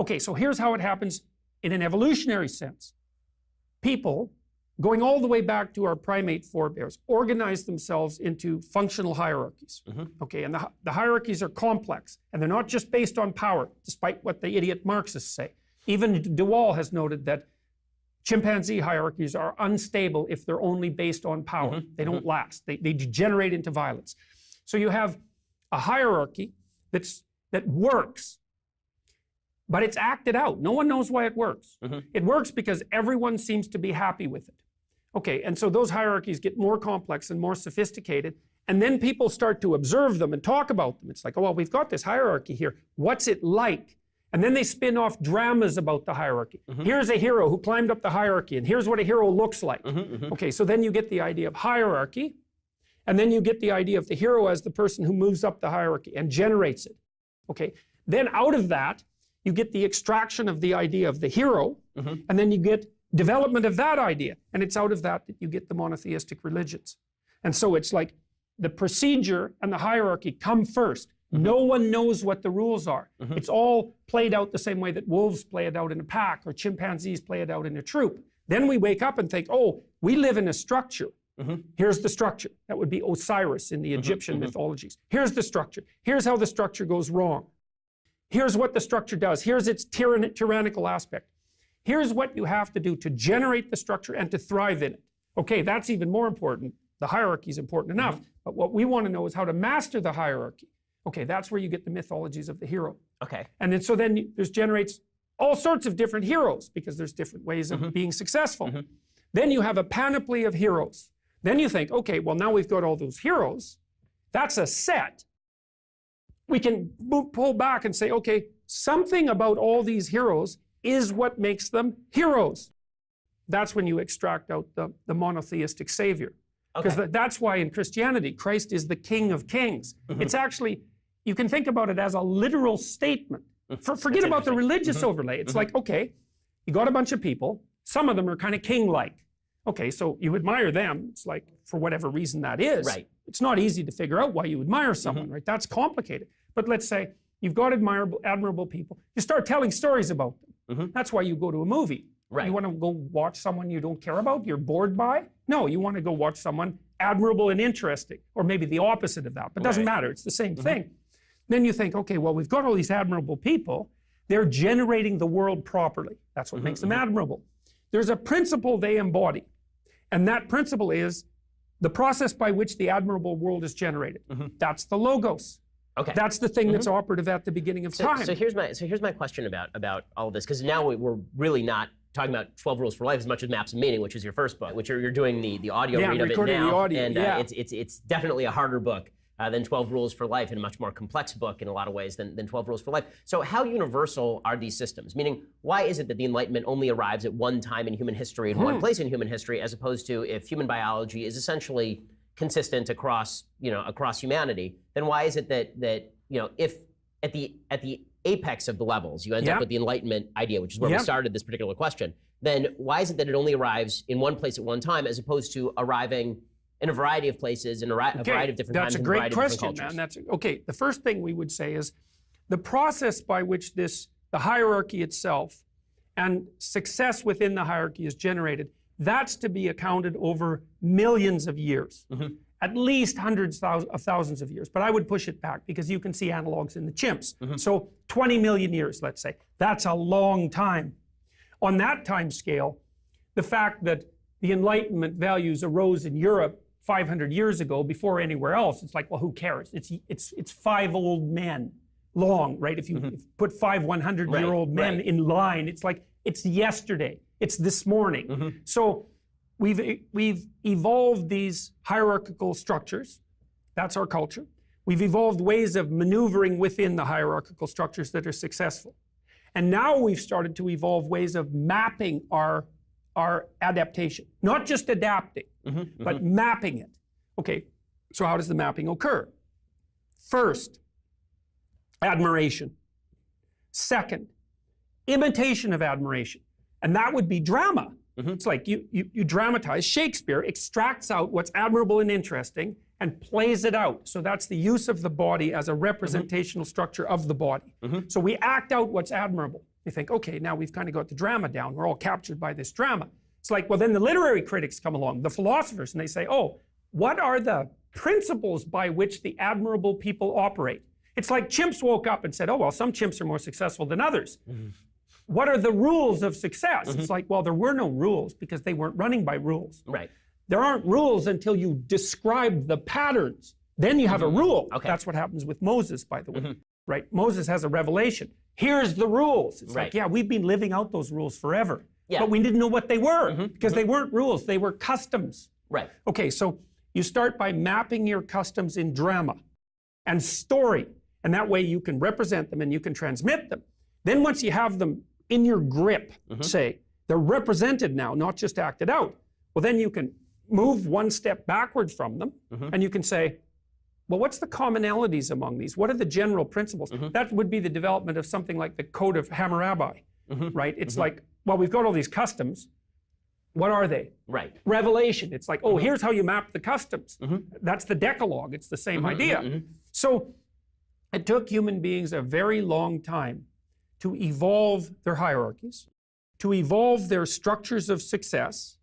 Okay, so here's how it happens in an evolutionary sense. People, going all the way back to our primate forebears, organize themselves into functional hierarchies. Okay, and the hierarchies are complex, and they're not just based on power, despite what the idiot Marxists say. Even DeWaal has noted that chimpanzee hierarchies are unstable if they're only based on power. They don't last. They degenerate into violence. So you have a hierarchy that works, but it's acted out. No one knows why it works. It works because everyone seems to be happy with it. Okay, and so those hierarchies get more complex and more sophisticated, and then people start to observe them and talk about them. It's like, oh, well, we've got this hierarchy here. What's it like? And then they spin off dramas about the hierarchy. Here's a hero who climbed up the hierarchy, and here's what a hero looks like. Okay, so then you get the idea of hierarchy, and then you get the idea of the hero as the person who moves up the hierarchy and generates it. Okay, then out of that, you get the extraction of the idea of the hero, and then you get development of that idea, and it's out of that that you get the monotheistic religions. And so it's like the procedure and the hierarchy come first. No one knows what the rules are. It's all played out the same way that wolves play it out in a pack or chimpanzees play it out in a troop. Then we wake up and think, oh, we live in a structure. Here's the structure. That would be Osiris in the Egyptian mythologies. Here's the structure. Here's how the structure goes wrong. Here's what the structure does. Here's its tyrannical aspect. Here's what you have to do to generate the structure and to thrive in it. Okay, that's even more important. The hierarchy is important enough, but what we want to know is how to master the hierarchy. Okay, that's where you get the mythologies of the hero. Okay. And then so then there's generates all sorts of different heroes because there's different ways of being successful. Then you have a panoply of heroes. Then you think, okay, well now we've got all those heroes. That's a set. We can pull back and say, okay, something about all these heroes is what makes them heroes. That's when you extract out the monotheistic savior. Because that's why in Christianity, Christ is the King of Kings. It's actually, you can think about it as a literal statement. Forget about the religious overlay. It's like, okay, you got a bunch of people. Some of them are kind of king-like. Okay, so you admire them. It's like, for whatever reason that is. Right. It's not easy to figure out why you admire someone, right? That's complicated. But let's say you've got admirable people. You start telling stories about them. That's why you go to a movie. Right. You want to go watch someone you don't care about, you're bored by? No, you want to go watch someone admirable and interesting, or maybe the opposite of that, but it doesn't matter, it's the same thing. Then you think, okay, well, we've got all these admirable people, they're generating the world properly. That's what makes them admirable. There's a principle they embody, and that principle is the process by which the admirable world is generated. That's the logos. Okay. That's the thing that's operative at the beginning of time. So here's my question about all of this, because now we're really not talking about 12 Rules for Life as much as Maps of Meaning, which is your first book, which you're doing the audio read of it now. The audio, and it's definitely a harder book than 12 Rules for Life, and a much more complex book in a lot of ways than 12 Rules for Life. So how universal are these systems? Meaning, why is it that the Enlightenment only arrives at one time in human history, in one place in human history, as opposed to if human biology is essentially consistent across humanity, then why is it that if at the apex of the levels you end up with the Enlightenment idea, which is where we started this particular question, then why is it that it only arrives in one place at one time as opposed to arriving in a variety of places in a variety of different times and a variety of different cultures? That's a great question, man. Okay, the first thing we would say is the process by which the hierarchy itself and success within the hierarchy is generated, that's to be accounted over millions of years. At least hundreds of thousands of years, but I would push it back because you can see analogs in the chimps. So 20 million years, let's say. That's a long time. On that time scale, the fact that the Enlightenment values arose in Europe 500 years ago before anywhere else, it's like, well, who cares? It's 5 old men long, right? If you put 5 100-year-old men in line, it's like, it's yesterday, it's this morning. So we've evolved these hierarchical structures. That's our culture. We've evolved ways of maneuvering within the hierarchical structures that are successful. And now we've started to evolve ways of mapping our adaptation. Not just adapting, but mapping it. Okay, so how does the mapping occur? First, admiration. Second, imitation of admiration. And that would be drama. It's like you dramatize. Shakespeare extracts out what's admirable and interesting and plays it out. So that's the use of the body as a representational structure of the body. So we act out what's admirable. They think, okay, now we've kind of got the drama down. We're all captured by this drama. It's like, well, then the literary critics come along, the philosophers, and they say, oh, what are the principles by which the admirable people operate? It's like chimps woke up and said, oh, well, some chimps are more successful than others. What are the rules of success? It's like, well, there were no rules because they weren't running by rules. Right. There aren't rules until you describe the patterns. Then you have a rule. Okay. That's what happens with Moses, by the way. Right? Moses has a revelation. Here's the rules. It's like, yeah, we've been living out those rules forever. Yeah. But we didn't know what they were because they weren't rules. They were customs. Right. Okay, so you start by mapping your customs in drama and story. And that way you can represent them and you can transmit them. Then once you have them in your grip, say, they're represented now, not just acted out. Well, then you can move one step backward from them and you can say, well, what's the commonalities among these? What are the general principles? That would be the development of something like the Code of Hammurabi, right? It's like, well, we've got all these customs. What are they? Right. Revelation. It's like, oh, here's how you map the customs. That's the Decalogue. It's the same idea. So it took human beings a very long time to evolve their hierarchies, to evolve their structures of success,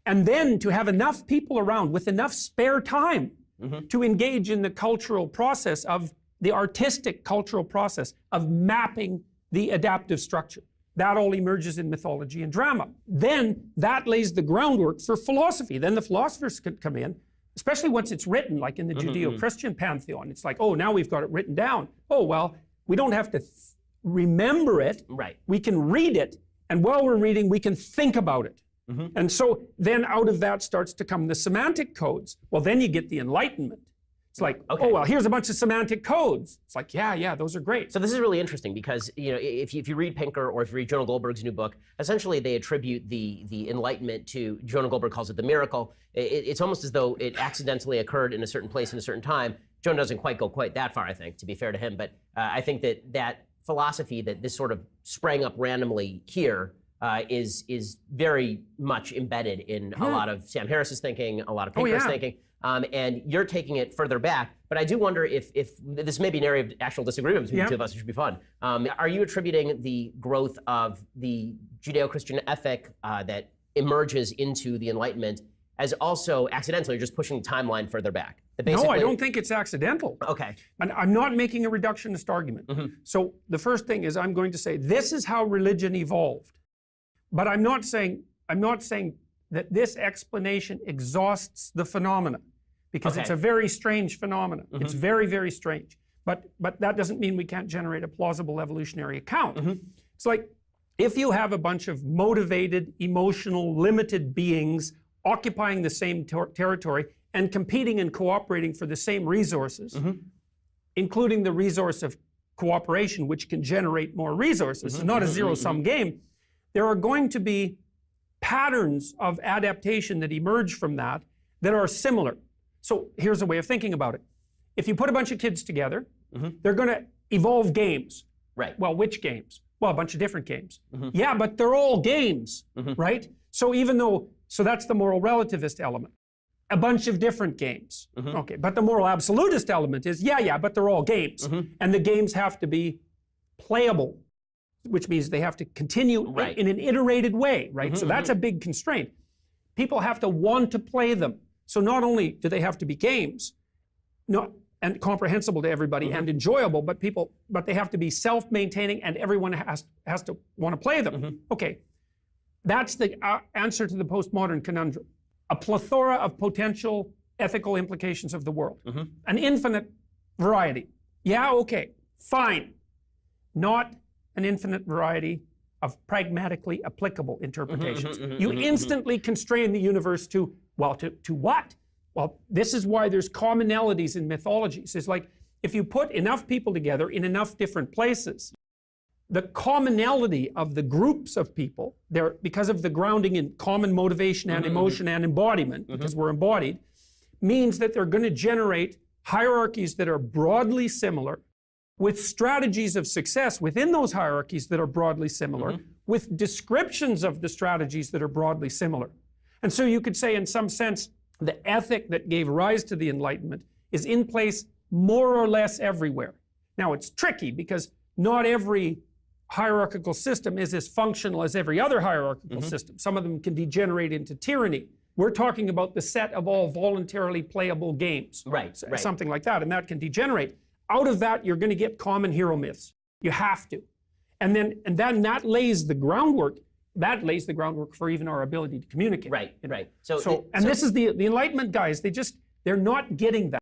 and then to have enough people around with enough spare time to engage in the cultural process of the artistic cultural process of mapping the adaptive structure. That all emerges in mythology and drama. Then that lays the groundwork for philosophy. Then the philosophers can come in, especially once it's written, like in the Judeo-Christian pantheon. It's like, oh, now we've got it written down. Oh, well, we don't have to remember it. Right. We can read it, and while we're reading, we can think about it. And so then out of that starts to come the semantic codes. Well, then you get the Enlightenment. It's like, oh, well, here's a bunch of semantic codes. It's like, yeah, those are great. So this is really interesting because, you know, if you read Pinker or if you read Jonah Goldberg's new book, essentially they attribute the Enlightenment to, Jonah Goldberg calls it the miracle. It's almost as though it accidentally occurred in a certain place in a certain time. Jonah doesn't quite go quite that far, I think, to be fair to him. But I think that philosophy that this sort of sprang up randomly here is very much embedded in a lot of Sam Harris's thinking, a lot of Pinker's thinking. And you're taking it further back, but I do wonder if this may be an area of actual disagreement between the two of us, which would be fun. Are you attributing the growth of the Judeo-Christian ethic that emerges into the Enlightenment as also accidental? You're just pushing the timeline further back? No, I don't think it's accidental. Okay. And I'm not making a reductionist argument. So the first thing is I'm going to say this is how religion evolved. But I'm not saying that this explanation exhausts the phenomena, because it's a very strange phenomena. It's very, very strange. But that doesn't mean we can't generate a plausible evolutionary account. It's like if you have a bunch of motivated, emotional, limited beings occupying the same territory and competing and cooperating for the same resources, including the resource of cooperation, which can generate more resources. It's not a zero-sum game. There are going to be patterns of adaptation that emerge from that are similar. So here's a way of thinking about it. If you put a bunch of kids together, they're going to evolve games. Right. Well, which games? Well, a bunch of different games. Yeah, but they're all games, right? So so that's the moral relativist element. A bunch of different games. Okay, but the moral absolutist element is, yeah, but they're all games. And the games have to be playable, which means they have to continue in an iterated way, right? So that's a big constraint. People have to want to play them. So not only do they have to be games, and comprehensible to everybody and enjoyable, but they have to be self-maintaining and everyone has to want to play them. Okay, that's the answer to the postmodern conundrum. A plethora of potential ethical implications of the world. An infinite variety. Yeah, okay, fine. Not an infinite variety of pragmatically applicable interpretations. You instantly constrain the universe to, well, to what? Well, this is why there's commonalities in mythologies. It's like, if you put enough people together in enough different places, the commonality of the groups of people, because of the grounding in common motivation and emotion and embodiment, because we're embodied, means that they're going to generate hierarchies that are broadly similar, with strategies of success within those hierarchies that are broadly similar, with descriptions of the strategies that are broadly similar. And so you could say, in some sense, the ethic that gave rise to the Enlightenment is in place more or less everywhere. Now, it's tricky because not every hierarchical system is as functional as every other hierarchical system. Some of them can degenerate into tyranny. We're talking about the set of all voluntarily playable games. Right. Something like that, and that can degenerate. Out of that, you're going to get common hero myths. You have to. And then that lays the groundwork. That lays the groundwork for even our ability to communicate. Right. So this is the Enlightenment guys. They're not getting that.